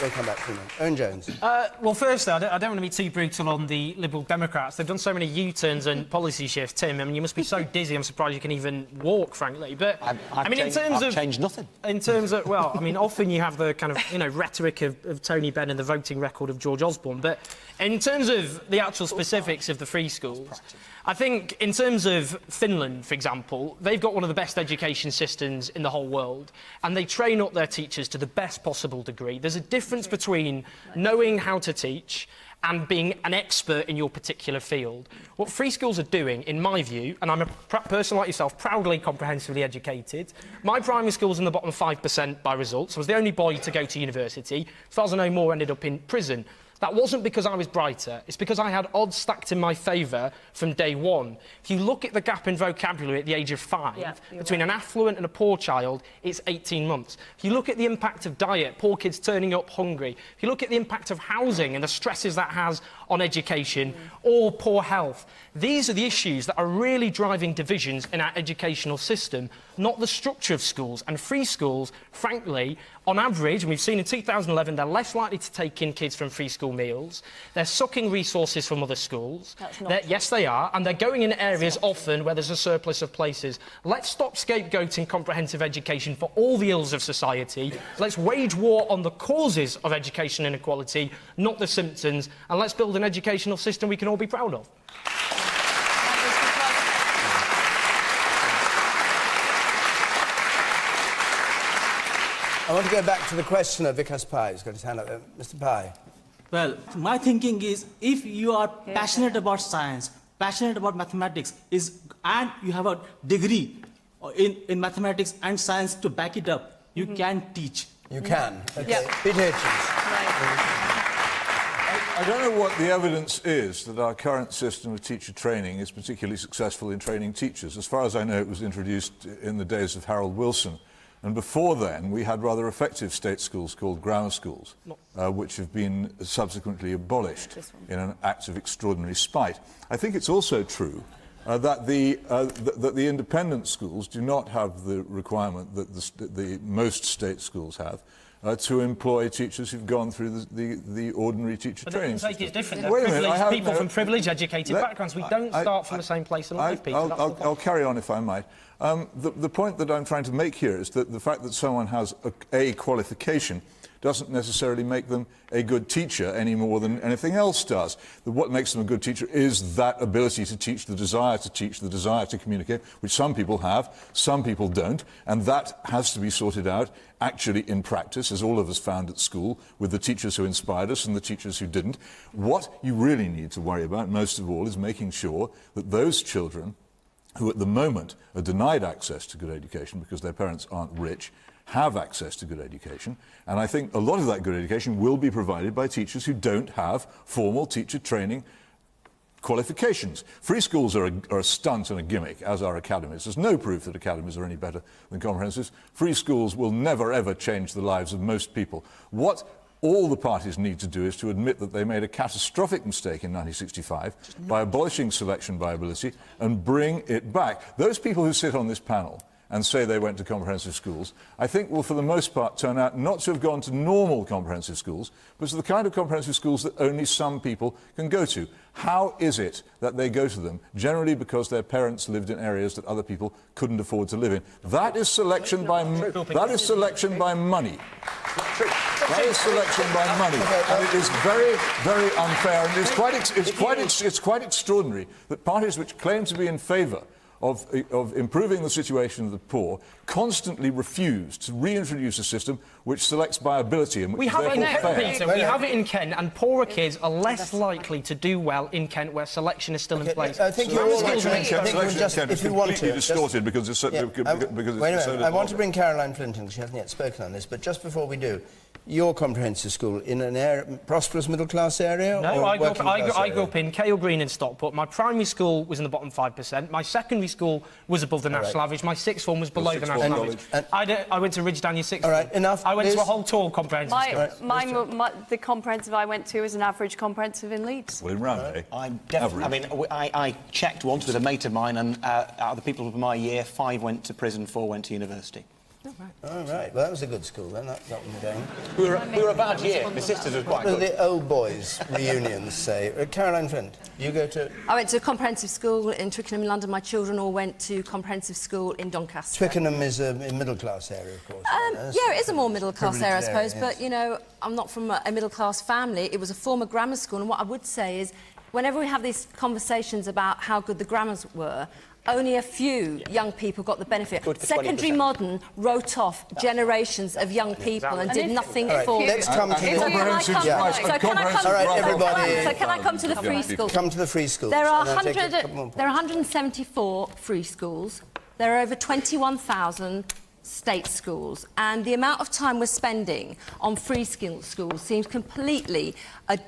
We'll come back to you. Owen Jones. Well, firstly, I don't want to be too brutal on the Liberal Democrats. They've done so many U-turns and policy shifts, Tim. I mean, you must be so dizzy, I'm surprised you can even walk, frankly. But, I've changed nothing. In terms of, well, I mean, often you have the kind of, rhetoric of Tony Benn and the voting record of George Osborne. But in terms of the actual specifics of the free schools, I think in terms of Finland, for example, they've got one of the best education systems in the whole world, and they train up their teachers to the best possible degree. There's a difference between knowing how to teach and being an expert in your particular field. What free schools are doing, in my view, and I'm a person like yourself, proudly comprehensively educated, my primary school's in the bottom 5% by results. I was the only boy to go to university. As far as I know, more ended up in prison. That wasn't because I was brighter, it's because I had odds stacked in my favour from day one. If you look at the gap in vocabulary at the age of 5, between an affluent and a poor child, it's 18 months. If you look at the impact of diet, poor kids turning up hungry, if you look at the impact of housing and the stresses that has on education, or poor health, these are the issues that are really driving divisions in our educational system, not the structure of schools. And free schools, frankly, on average, and we've seen in 2011, they're less likely to take in kids from free school meals. They're sucking resources from other schools. Yes, they are. And they're going in areas often where there's a surplus of places. Let's stop scapegoating comprehensive education for all the ills of society. Let's wage war on the causes of education inequality, not the symptoms. And let's build an educational system we can all be proud of. I want to go back to the questioner, Vikas Pai. He's got his hand up there. Mr. Pai. Well, my thinking is, if you are passionate about science, passionate about mathematics, and you have a degree in mathematics and science to back it up, you can teach. You can. Okay. Peter Hitchens. I don't know what the evidence is that our current system of teacher training is particularly successful in training teachers. As far as I know, it was introduced in the days of Harold Wilson. And before then, we had rather effective state schools called grammar schools, which have been subsequently abolished in an act of extraordinary spite. I think it's also true that the independent schools do not have the requirement that the most state schools have to employ teachers who've gone through the ordinary teacher training system. It's different. Wait a minute, people from privileged, educated backgrounds. We don't start from the same place in life, Peter. I'll carry on if I might. The point that I'm trying to make here is that the fact that someone has a qualification doesn't necessarily make them a good teacher any more than anything else does. What makes them a good teacher is that ability to teach, the desire to communicate, which some people have, some people don't, and that has to be sorted out actually in practice, as all of us found at school, with the teachers who inspired us and the teachers who didn't. What you really need to worry about, most of all, is making sure that those children who at the moment are denied access to good education because their parents aren't rich, have access to good education. And I think a lot of that good education will be provided by teachers who don't have formal teacher training qualifications. Free schools are a stunt and a gimmick, as are academies. There's no proof that academies are any better than comprehensives. Free schools will never, ever change the lives of most people. What all the parties need to do is to admit that they made a catastrophic mistake in 1965 by abolishing selection by ability and bring it back. Those people who sit on this panel and say they went to comprehensive schools, I think will for the most part turn out not to have gone to normal comprehensive schools, but to the kind of comprehensive schools that only some people can go to. How is it that they go to them? Generally because their parents lived in areas that other people couldn't afford to live in. That is selection by money. That is selection by money. And it is very, very unfair. And it's quite extraordinary that parties which claim to be in favour of improving the situation of the poor constantly refuse to reintroduce a system which selects by ability and which we is have it in therefore fair. Kent, Peter. We have it in Kent, and poorer kids are less likely to do well in Kent, where selection is still in place. I think you're all if you want to, distorted because it's so. Wait a minute. I want to bring Caroline Flint in. She hasn't yet spoken on this, but just before we do, your comprehensive school in an prosperous middle-class area? No, or I grew up in Kale Green in Stockport. My primary school was in the bottom 5%. My secondary school was above the national average. My sixth form was below the national average. I went to Ridgedown Sixth All right, enough. I went to a whole tall comprehensive school. The comprehensive I went to was an average comprehensive in Leeds. Well, in Round, I'm definitely. I mean, I checked once with a mate of mine, and out of the people of my year, 5 went to prison, 4 went to university. All right. Well, that was a good school then. That one going. We were a bad year. My sisters were quite good. The old boys reunions say. Caroline Flint, you go to. I went to a comprehensive school in Twickenham in London. My children all went to comprehensive school in Doncaster. Twickenham is a middle-class area, of course. Yeah, it is a more middle-class area, I suppose. Yes. But, you know, I'm not from a middle-class family. It was a former grammar school. And what I would say is, whenever we have these conversations about how good the grammars were, only a few young people got the benefit. Secondary Modern wrote off generations of young people and did nothing for them. Let's come to the comprehensive. All right, everybody. So can I come to the free schools? Come to the free schools. There are 174 free schools. There are over 21,000 state schools, and the amount of time we're spending on free schools seems completely a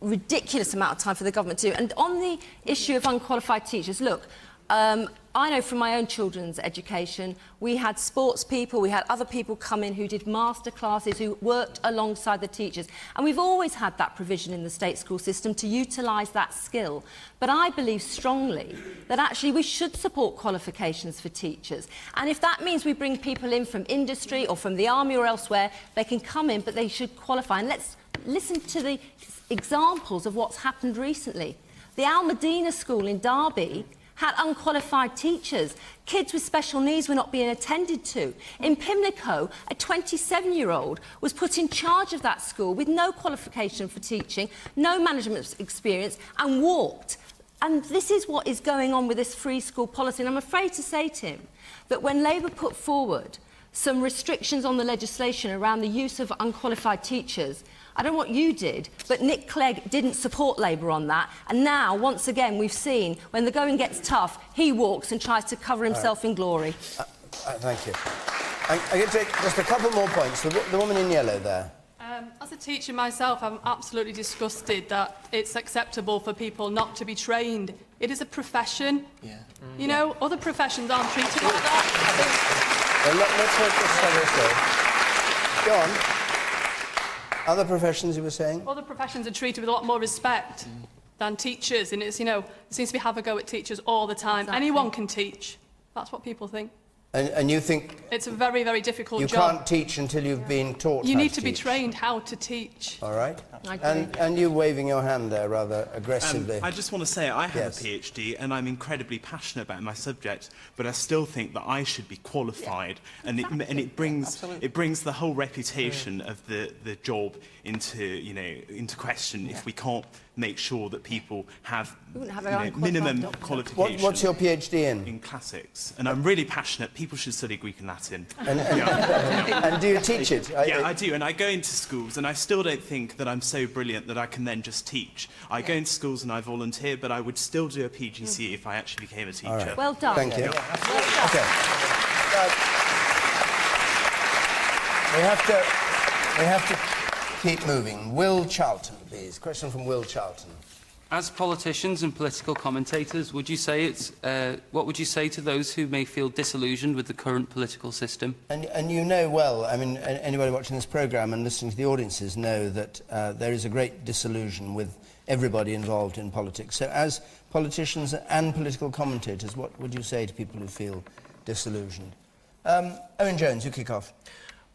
ridiculous amount of time for the government to do. And on the issue of unqualified teachers, look, I know from my own children's education, we had sports people, we had other people come in who did master classes, who worked alongside the teachers. And we've always had that provision in the state school system to utilise that skill. But I believe strongly that actually we should support qualifications for teachers. And if that means we bring people in from industry or from the army or elsewhere, they can come in, but they should qualify. And let's listen to the examples of what's happened recently. The Al Medina School in Derby had unqualified teachers. Kids with special needs were not being attended to. In Pimlico, a 27-year-old was put in charge of that school with no qualification for teaching, no management experience, and walked. And this is what is going on with this free school policy. And I'm afraid to say, Tim, that when Labour put forward some restrictions on the legislation around the use of unqualified teachers, I don't know what you did, but Nick Clegg didn't support Labour on that. And now, once again, we've seen, when the going gets tough, he walks and tries to cover himself in glory. Thank you. I'm going to take just a couple more points. The woman in yellow there. As a teacher myself, I'm absolutely disgusted that it's acceptable for people not to be trained. It is a profession. Yeah. You know, other professions aren't treated like that. Well, let's go on. Other professions, you were saying? Other professions are treated with a lot more respect than teachers, and it's, you know, it seems to be have a go at teachers all the time. Exactly. Anyone can teach. That's what people think. And you think it's a very, very difficult you job. You can't teach until you've been taught You how need to to be teach. trained how to teach. All right. And you waving your hand there rather aggressively. I just want to say I have a PhD and I'm incredibly passionate about my subject, but I still think that I should be qualified, and it brings the whole reputation of the job into question if we can't make sure that people have minimum qualifications. What's your PhD in? In classics, and I'm really passionate. People should study Greek and Latin. And do you teach it? Yeah, I do, and I go into schools, and I still don't think that I'm so brilliant that I can then just teach. I go into schools and I volunteer, but I would still do a PGCE if I actually became a teacher. Right. Well done. Thank you. Well done. Okay. We have to keep moving. Will Charlton, please. Question from Will Charlton. As politicians and political commentators, would you say what would you say to those who may feel disillusioned with the current political system? And you know well, I mean, anybody watching this programme and listening to the audiences know that there is a great disillusion with everybody involved in politics. So as politicians and political commentators, what would you say to people who feel disillusioned? Owen Jones, you kick off.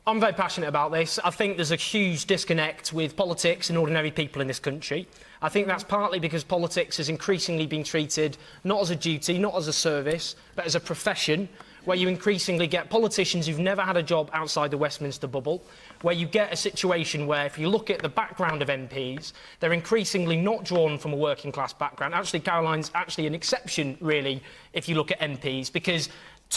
I'm very passionate about this. I think there's a huge disconnect with politics and ordinary people in this country. I think that's partly because politics has increasingly been treated not as a duty, not as a service, but as a profession, where you increasingly get politicians who've never had a job outside the Westminster bubble, where you get a situation where, if you look at the background of MPs, they're increasingly not drawn from a working class background. Actually, Caroline's actually an exception, really, if you look at MPs, because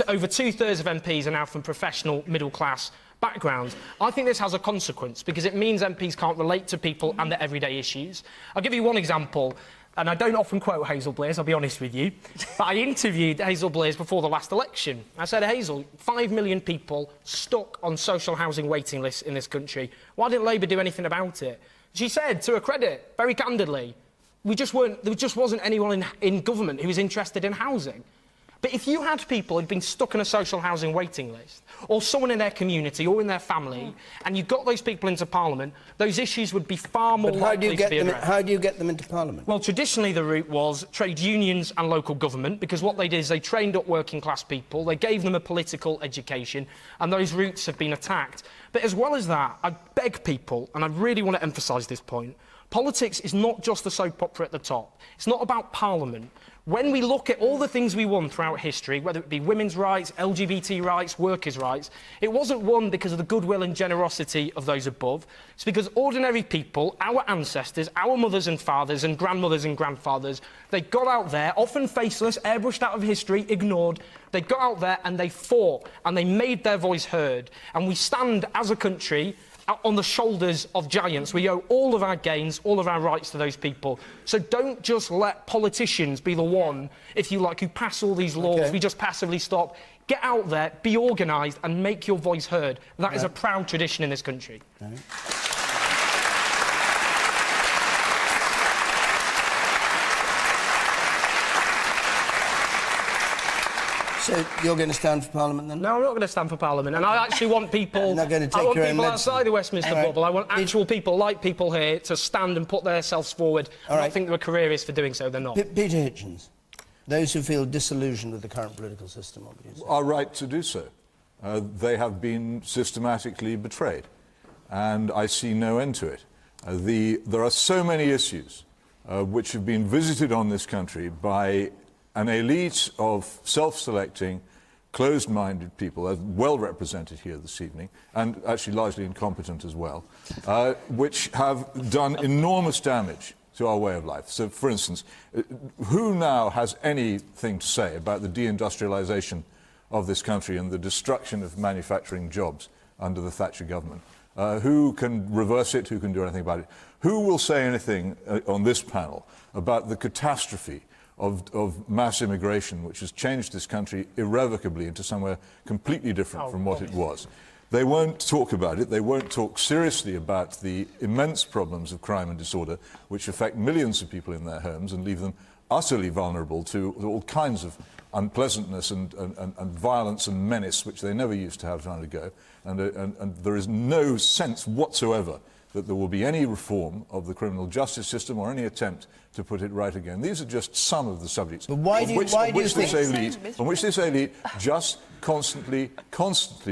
over two-thirds of MPs are now from professional, middle-class backgrounds. I think this has a consequence because it means MPs can't relate to people and their everyday issues. I'll give you one example, and I don't often quote Hazel Blaze, I'll be honest with you, but I interviewed Hazel Blaze before the last election. I said, Hazel, 5 million people stuck on social housing waiting lists in this country. Why didn't Labour do anything about it? She said, to her credit, very candidly, there just wasn't anyone in government who was interested in housing. But if you had people who'd been stuck on a social housing waiting list, or someone in their community or in their family, and you got those people into Parliament, those issues would be far more likely to be addressed. How do you get them into Parliament? Well, traditionally the route was trade unions and local government, because what they did is they trained up working class people, they gave them a political education, and those routes have been attacked. But as well as that, I beg people, and I really want to emphasise this point, politics is not just the soap opera at the top. It's not about Parliament. When we look at all the things we won throughout history, whether it be women's rights, LGBT rights, workers' rights, it wasn't won because of the goodwill and generosity of those above. It's because ordinary people, our ancestors, our mothers and fathers and grandmothers and grandfathers, they got out there, often faceless, airbrushed out of history, ignored. They got out there and they fought and they made their voice heard. And we stand as a country on the shoulders of giants. We owe all of our gains, all of our rights to those people. So don't just let politicians be the one, if you like, who pass all these laws. We just passively stop. Get out there, be organised and make your voice heard. That is a proud tradition in this country. So you're going to stand for Parliament then? No, I'm not going to stand for Parliament. And I actually want people... not going to take I want your own people medicine. outside the Westminster bubble. I want actual people like people here to stand and put themselves forward. All right. I think they're careerists for doing so. They're not. Peter Hitchens, those who feel disillusioned with the current political system, what would you say? Are right to do so. They have been systematically betrayed, and I see no end to it. There are so many issues which have been visited on this country by an elite of self-selecting, closed-minded people, as well represented here this evening, and actually largely incompetent as well, which have done enormous damage to our way of life. So, for instance, who now has anything to say about the deindustrialisation of this country and the destruction of manufacturing jobs under the Thatcher government? Who can reverse it? Who can do anything about it? Who will say anything on this panel about the catastrophe of mass immigration, which has changed this country irrevocably into somewhere completely different from what it was? They won't talk about it. They won't talk seriously about the immense problems of crime and disorder, which affect millions of people in their homes and leave them utterly vulnerable to all kinds of unpleasantness and violence and menace, which they never used to have to undergo. And there is no sense whatsoever that there will be any reform of the criminal justice system or any attempt to put it right again. These are just some of the subjects on which this elite just constantly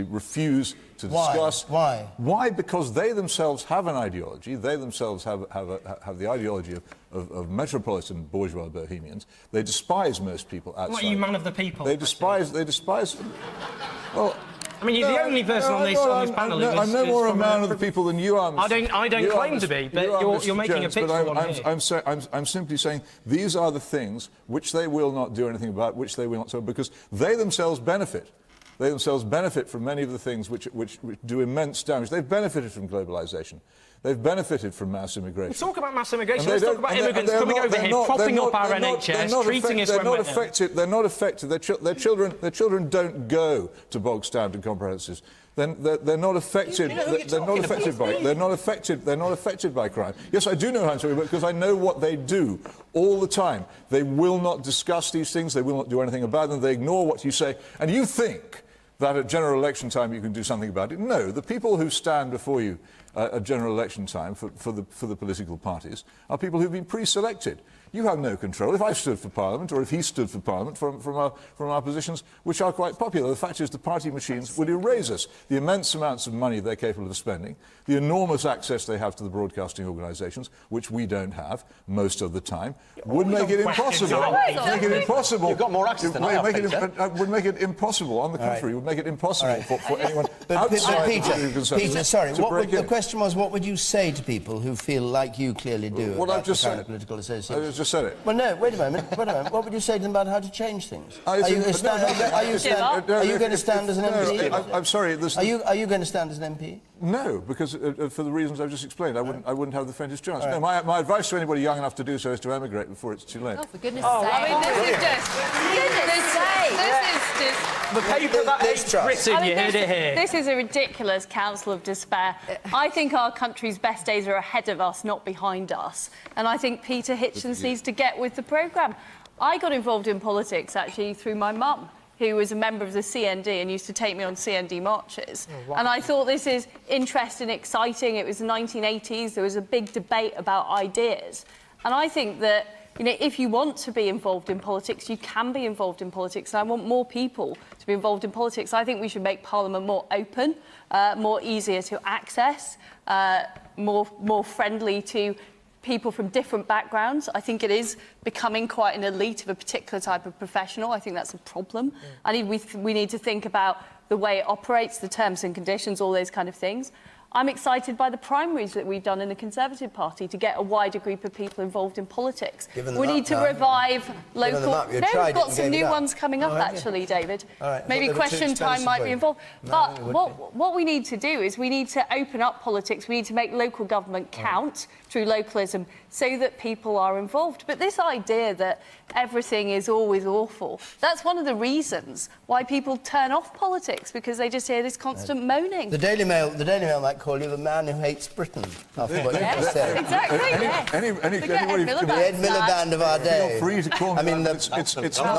refuse to discuss. Why? Why? Because they themselves have an ideology. They themselves have the ideology of metropolitan bourgeois bohemians. They despise most people outside. What are you, man of the people? They despise. Well, I mean, you're the only person on this panel. I'm no more a man of the people than you are. I don't claim to be, but you're making a picture on here. I'm simply saying these are the things which they will not do anything about, which they will not do, because they themselves benefit. They themselves benefit from many of the things which do immense damage. They've benefited from globalisation. They've benefited from mass immigration. Let's talk about mass immigration. Let's talk about immigrants coming over here, propping up our NHS, treating us when we're ill. They're not affected. Their children don't go to bog standard comprehensives. then they're not affected. They're not affected by. They're not affected. They're not affected by crime. Yes, I do know how to, because I know what they do all the time. They will not discuss these things. They will not do anything about them. They ignore what you say, and you think that at general election time you can do something about it. No, the people who stand before you at general election time for the political parties are people who've been pre-selected. You have no control. If I stood for Parliament, or if he stood for Parliament, from our positions, which are quite popular, the fact is the party machines would erase us. The immense amounts of money they're capable of spending, the enormous access they have to the broadcasting organisations, which we don't have most of the time, would make it impossible. Make it impossible. You've got more access than I have, Peter. Would make it impossible. On the contrary, would make it impossible for anyone outside Peter, sorry. The question was, what would you say to people who feel like you clearly do about the kind of political association? Just said it. Well, no, wait a moment. What would you say to them about how to change things? Are you going to stand as an MP? I'm sorry. Are you going to stand as an MP? No, because for the reasons I've just explained, I wouldn't have the faintest chance. No, my advice to anybody young enough to do so is to emigrate before it's too late. Oh, for goodness sake. I mean, this is just... The paper that hates Britain, you heard it here. This is a ridiculous council of despair. I think our country's best days are ahead of us, not behind us. And I think Peter Hitchens needs to get with the programme. I got involved in politics, actually, through my mum, who was a member of the CND and used to take me on CND marches. Oh, wow. And I thought this is interesting, exciting. It was the 1980s. There was a big debate about ideas. And I think that, you know, if you want to be involved in politics, you can be involved in politics. And I want more people to be involved in politics. I think we should make Parliament more open, more easier to access, more friendly to people from different backgrounds. I think it is becoming quite an elite of a particular type of professional. I think that's a problem. I think we need to think about the way it operates, the terms and conditions, all those kind of things. I'm excited by the primaries that we've done in the Conservative Party to get a wider group of people involved in politics. We need to revive local... No, we've got some new ones coming up, actually, David. Maybe Question Time might be involved. But what we need to do is we need to open up politics. We need to make local government count through localism so that people are involved. But this idea that everything is always awful, that's one of the reasons why people turn off politics, because they just hear this constant moaning. The Daily Mail might call you the man who hates Britain, after what you just said. Exactly. Anybody, the Ed Miliband of our day. Feel free to call me. I mean, it's not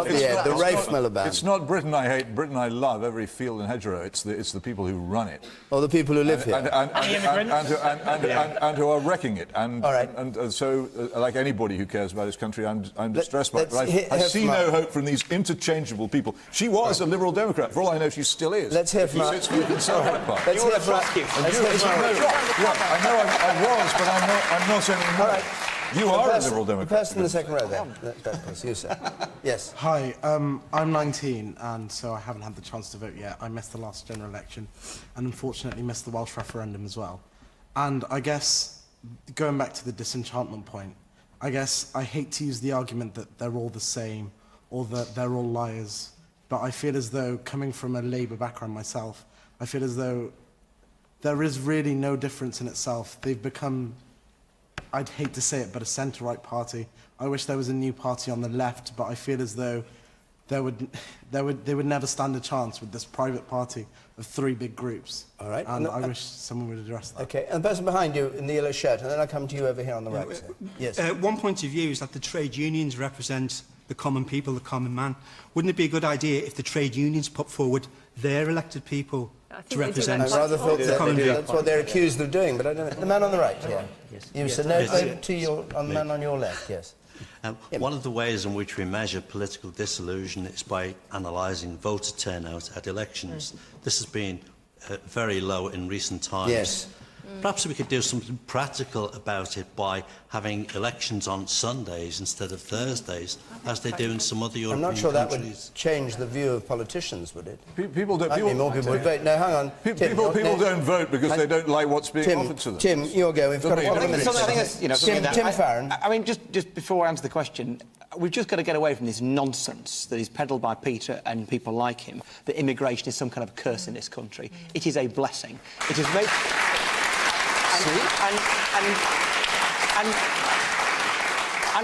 the Rafe Miliband. It's not Britain I hate. Britain I love. Every field and hedgerow. It's the people who run it. Or the people who live here. And who are wrecking it. And so, like anybody who cares about his country, I'm distressed by it. I see no hope from these interchangeable people. She was a Liberal Democrat. For all I know, she still is. Let's hear from Let's hear from I know I was, but I'm not anymore. You are a Liberal Democrat. The person in the second row there. That was you, sir. Yes. Hi, I'm 19, and so I haven't had the chance to vote yet. I missed the last general election, and unfortunately missed the Welsh referendum as well. And I guess, going back to the disenchantment point, I guess I hate to use the argument that they're all the same, or that they're all liars, but I feel as though, coming from a Labour background myself, I feel as though there is really no difference in itself. They've become, I'd hate to say it, but a centre-right party. I wish there was a new party on the left, but I feel as though they would never stand a chance with this private party of three big groups. All right. And I wish someone would address that. Okay, and the person behind you in the yellow shirt, and then I'll come to you over here on the right side. Yes. One point of view is that the trade unions represent the common people, the common man. Wouldn't it be a good idea if the trade unions put forward their elected people to represent I rather thought the common people? That's what they're accused of doing, but I don't know. The man on the right, yeah. You said no to your, on the man on your left, yes. One of the ways in which we measure political disillusion is by analysing voter turnout at elections. This has been very low in recent times. Yes. Perhaps we could do something practical about it by having elections on Sundays instead of Thursdays, as they do in some other European countries. I'm not sure that would change the view of politicians, would it? People don't. More people would vote. No, hang on. People don't vote because they don't like what's being offered to them. Tim, you're going. We've got a couple of minutes. Tim Farron. I mean, just before I answer the question, we've just got to get away from this nonsense that is peddled by Peter and people like him, that immigration is some kind of curse in this country. It is a blessing. It is made...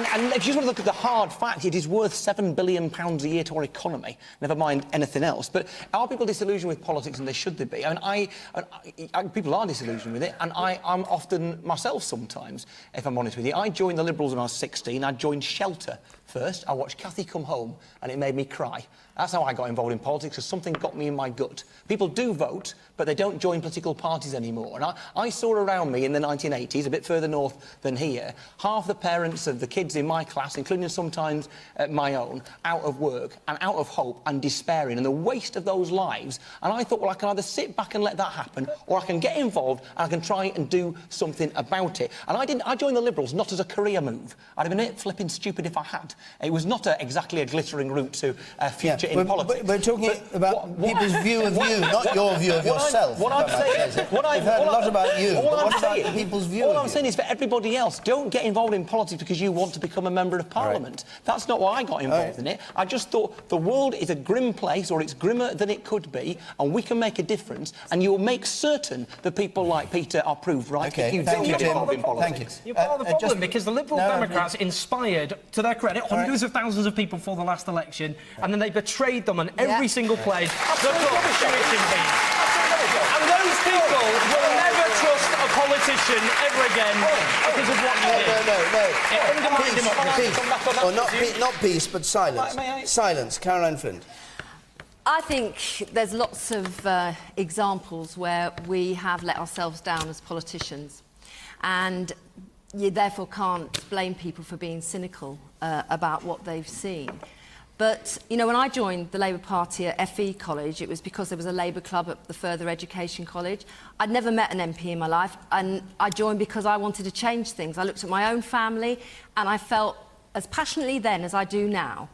And if you just want to look at the hard fact, it is worth £7 billion a year to our economy, never mind anything else. But are people disillusioned with politics, and they should they be? I mean, people are disillusioned with it, and I'm often myself sometimes, if I'm honest with you. I joined the Liberals when I was 16. I joined Shelter first. I watched Cathy come home, and it made me cry. That's how I got involved in politics, because something got me in my gut. People do vote, but they don't join political parties anymore. And I saw around me in the 1980s, a bit further north than here, half the parents of the kids in my class, including sometimes my own, out of work and out of hope and despairing, and the waste of those lives. And I thought, well, I can either sit back and let that happen, or I can get involved and I can try and do something about it. And I joined the Liberals not as a career move. I'd have been flipping stupid if I had. It was not exactly a glittering route to a future in politics. We're talking about people's view of you, not your view of yourself. What I'm saying, We've heard a lot about you, but what about people's view of you? All I'm saying is for everybody else, don't get involved in politics because you want to become a member of Parliament. Right. That's not why I got involved in it. I just thought the world is a grim place, or it's grimmer than it could be, and we can make a difference, and you'll make certain that people like Peter are proved right. Okay, if you thank don't you, get Jim. involved in politics. You're part of the problem, because the Liberal Democrats inspired, to their credit, hundreds of thousands of people for the last election, and then they betrayed them on every single place. The tuition fees. And those people will never trust a politician ever again because of what you did. No. It undermined democracy. Or not peace, but silence. Silence. Caroline Flint. I think there's lots of examples where we have let ourselves down as politicians, and you therefore can't blame people for being cynical about what they've seen. But, you know, when I joined the Labour Party at FE College, it was because there was a Labour club at the Further Education College. I'd never met an MP in my life, and I joined because I wanted to change things. I looked at my own family, and I felt as passionately then as I do now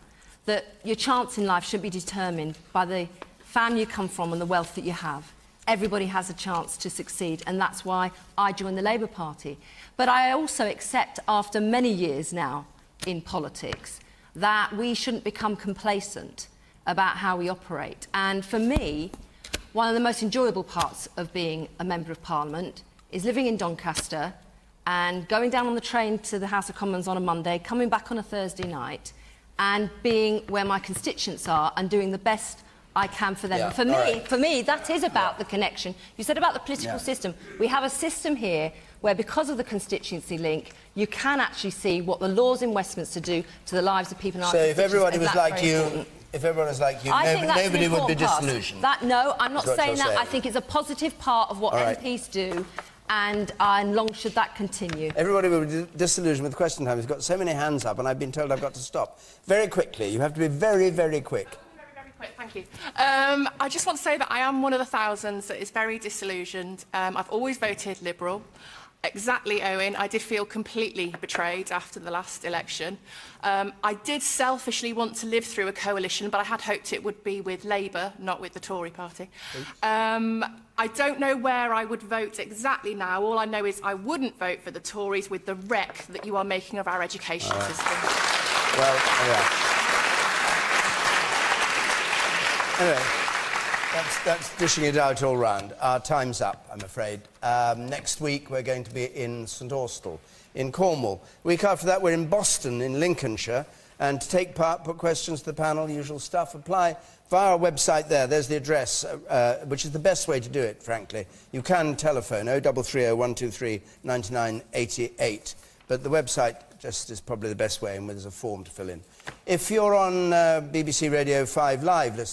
that your chance in life should be determined by the family you come from and the wealth that you have. Everybody has a chance to succeed, and that's why I joined the Labour Party. But I also accept, after many years now in politics, that we shouldn't become complacent about how we operate. And for me, one of the most enjoyable parts of being a Member of Parliament is living in Doncaster and going down on the train to the House of Commons on a Monday, coming back on a Thursday night, and being where my constituents are and doing the best I can for them. Yeah, And for me, that is about the connection. You said about the political system. We have a system here where, because of the constituency link, you can actually see what the laws in Westminster do to the lives of people in our So if constituencies, everybody and was that's like very you, important. if everyone was like you, I think that's nobody an would be important part. disillusioned. No, I'm not That's what saying you're that. saying. I think it's a positive part of what MPs do, and long should that continue. Everybody will be disillusioned with question time. We've got so many hands up, and I've been told I've got to stop. Very quickly. You have to be very, very quick. Thank you. I just want to say that I am one of the thousands that is very disillusioned. I've always voted Liberal. Exactly, Owen. I did feel completely betrayed after the last election. I did selfishly want to live through a coalition, but I had hoped it would be with Labour, not with the Tory party. I don't know where I would vote exactly now. All I know is I wouldn't vote for the Tories with the wreck that you are making of our education system. Well, yeah. Anyway, that's dishing it out all round. Our time's up, I'm afraid. Next week, we're going to be in St Austell, in Cornwall. Week after that, we're in Boston, in Lincolnshire. And to take part, put questions to the panel, usual stuff, apply via our website there. There's the address, which is the best way to do it, frankly. You can telephone 0330 123 9988. But the website just is probably the best way, and there's a form to fill in. If you're on BBC Radio 5 Live, listen.